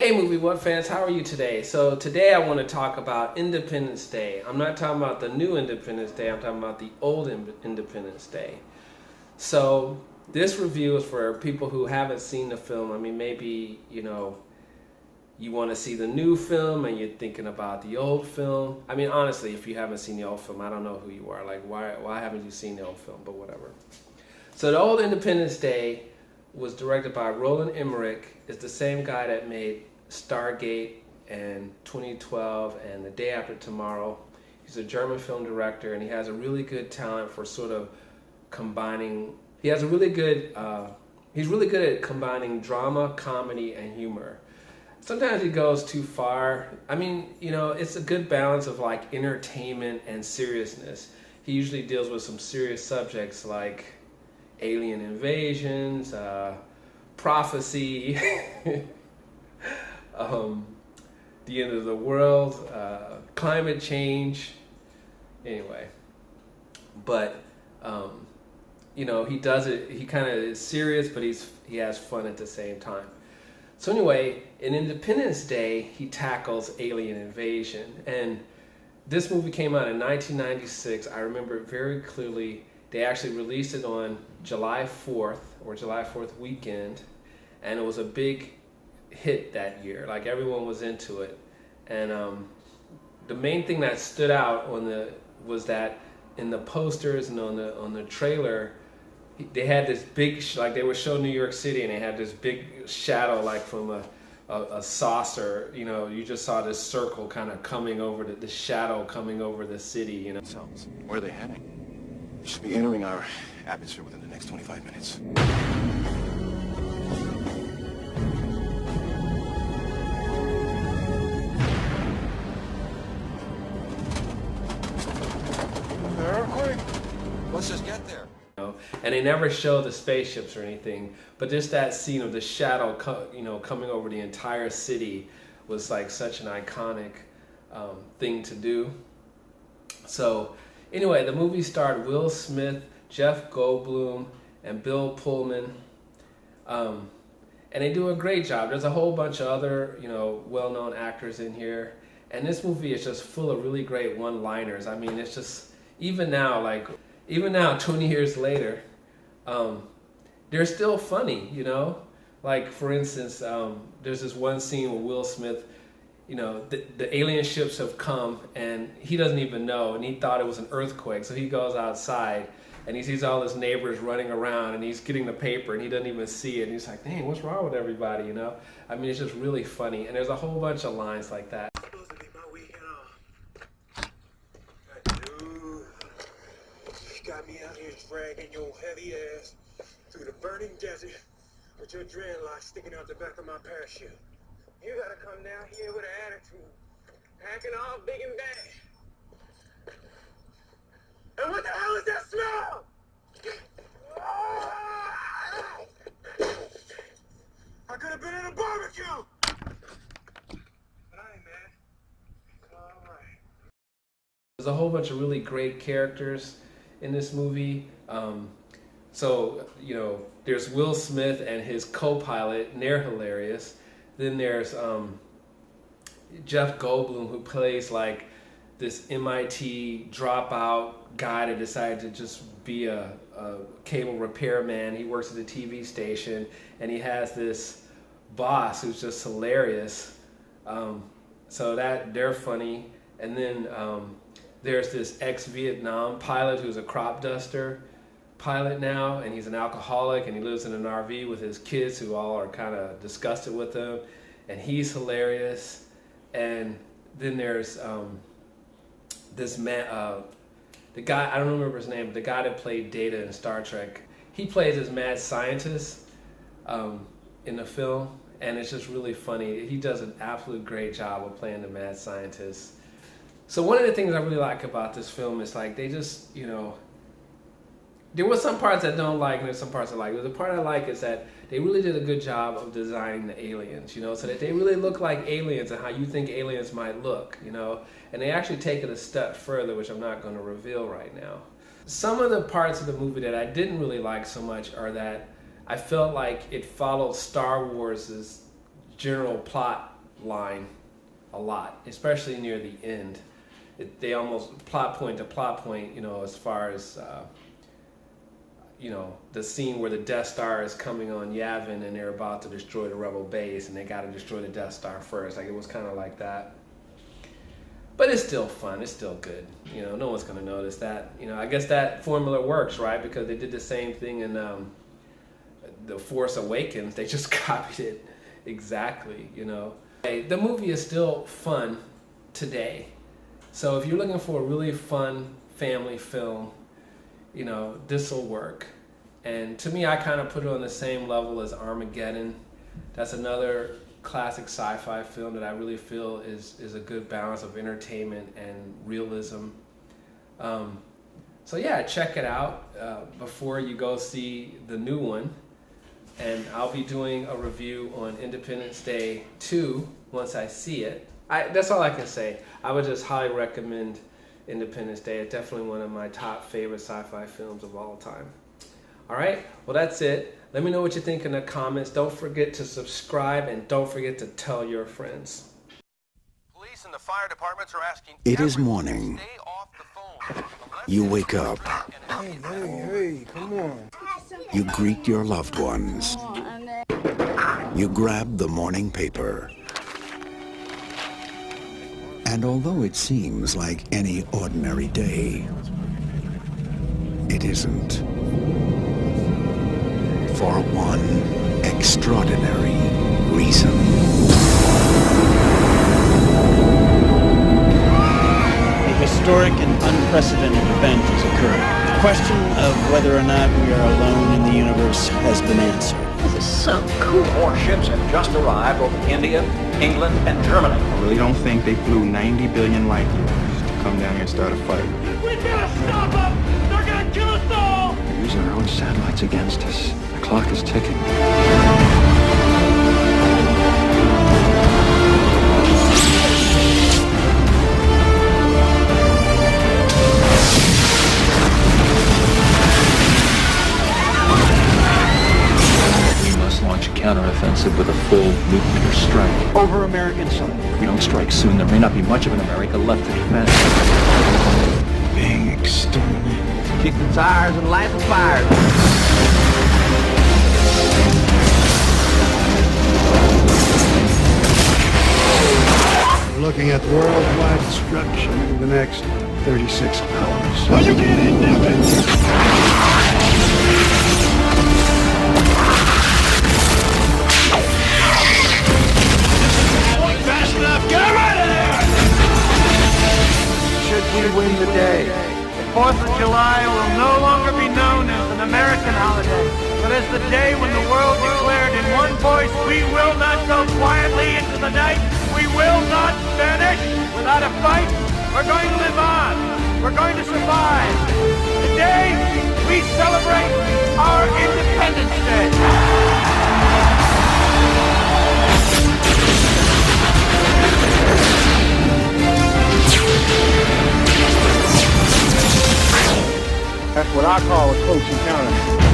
Hey Movie What fans, how are you today? So today I want to talk about Independence Day. I'm not talking about the new Independence Day, I'm talking about the old Independence Day. So this review is for people who haven't seen the film. I mean, maybe, you want to see the new film and you're thinking about the old film. I mean, honestly, if you haven't seen the old film, I don't know who you are. Like, why haven't you seen the old film? But whatever. So the old Independence Day was directed by Roland Emmerich. It's the same guy that made Stargate and 2012 and The Day After Tomorrow. He's a German film director, and he has a really good talent for sort of combining. He has a really good. He's really good at combining drama, comedy, and humor. Sometimes he goes too far. I mean, it's a good balance of like entertainment and seriousness. He usually deals with some serious subjects like alien invasions, prophecy, the end of the world, climate change. Anyway, but he does it. He kind of is serious, but he has fun at the same time. So anyway, in Independence Day, he tackles alien invasion, and this movie came out in 1996. I remember it very clearly. They actually released it on July 4th or July 4th weekend, and it was a big hit that year. Like, everyone was into it. And the main thing that stood out was that in the posters and on the trailer, they had this big, like they would show New York City, and they had this big shadow, like from a saucer. You just saw this circle kind of coming over the shadow coming over the city. So, where are they heading? Should be entering our atmosphere within the next 25 minutes. Earthquake? Let's just get there. And they never show the spaceships or anything, but just that scene of the shadow, coming over the entire city was like such an iconic thing to do. So anyway, the movie starred Will Smith, Jeff Goldblum, and Bill Pullman. And they do a great job. There's a whole bunch of other, well-known actors in here. And this movie is just full of really great one-liners. I mean, it's just, even now, 20 years later, they're still funny, Like, for instance, there's this one scene where Will Smith, the alien ships have come, and he doesn't even know, and he thought it was an earthquake. So he goes outside, and he sees all his neighbors running around, and he's getting the paper, and he doesn't even see it. And he's like, dang, what's wrong with everybody, I mean, it's just really funny. And there's a whole bunch of lines like that. Supposed to be my weekend off. Dude, you got me out here dragging your heavy ass through the burning desert with your dreadlocks sticking out the back of my parachute. You gotta come down here with an attitude, packing all big and bad. And what the hell is that smell? I could have been at a barbecue. But I ain't mad. All right. There's a whole bunch of really great characters in this movie. There's Will Smith and his co-pilot, and they're hilarious. Then there's Jeff Goldblum, who plays like this MIT dropout guy that decided to just be a cable repairman. He works at a TV station, and he has this boss who's just hilarious. So that they're funny. And then there's this ex-Vietnam pilot who's a crop duster pilot now, and he's an alcoholic, and he lives in an RV with his kids who all are kind of disgusted with him, and he's hilarious. And then there's this man, the guy, I don't remember his name, but the guy that played Data in Star Trek, he plays this mad scientist in the film, and it's just really funny. He does an absolute great job of playing the mad scientist. So one of the things I really like about this film is like they just, there were some parts I don't like, and there's some parts I like. But the part I like is that they really did a good job of designing the aliens, so that they really look like aliens and how you think aliens might look, And they actually take it a step further, which I'm not going to reveal right now. Some of the parts of the movie that I didn't really like so much are that I felt like it followed Star Wars' general plot line a lot, especially near the end. They almost plot point to plot point, you know, as far as you know, the scene where the Death Star is coming on Yavin and they're about to destroy the Rebel base and they got to destroy the Death Star first. Like, it was kind of like that. But it's still fun. It's still good. You know, no one's going to notice that. You know, I guess that formula works, right? Because they did the same thing in The Force Awakens. They just copied it exactly, you know. Hey, the movie is still fun today. So if you're looking for a really fun family film, you know, this will work. And to me, I kind of put it on the same level as Armageddon. That's another classic sci-fi film that I really feel is a good balance of entertainment and realism. So yeah, check it out before you go see the new one. And I'll be doing a review on Independence Day 2 once I see it. That's all I can say. I would just highly recommend Independence Day. It's definitely one of my top favorite sci-fi films of all time. All right, well, that's it. Let me know what you think in the comments. Don't forget to subscribe and don't forget to tell your friends. Police and the fire departments are asking. It is morning. Stay off the phone. You wake up. Hey, come on. You greet your loved ones. You grab the morning paper. And although it seems like any ordinary day, it isn't. For one extraordinary reason. A historic and unprecedented event has occurred. The question of whether or not we are alone in the universe has been answered. This is so cool. More ships have just arrived over India, England, and Germany. I really don't think they flew 90 billion light years to come down here and start a fight. We gotta stop them! They're gonna kill us all! They're using our own satellites against us. The clock is ticking. Launch a counteroffensive with a full nuclear strike. Over American soil. If we don't strike soon, there may not be much of an America left to defend. Being exterminated. Kick the tires and light the fire. We're looking at worldwide destruction in the next 36 hours. Are you kidding? Fast enough, get him out of there! Should we win the day, the 4th of July will no longer be known as an American holiday, but as the day when the world declared in one voice, we will not go quietly into the night, we will not vanish without a fight, we're going to live on, we're going to survive. Today, we celebrate our Independence Day. That's what I call a close encounter.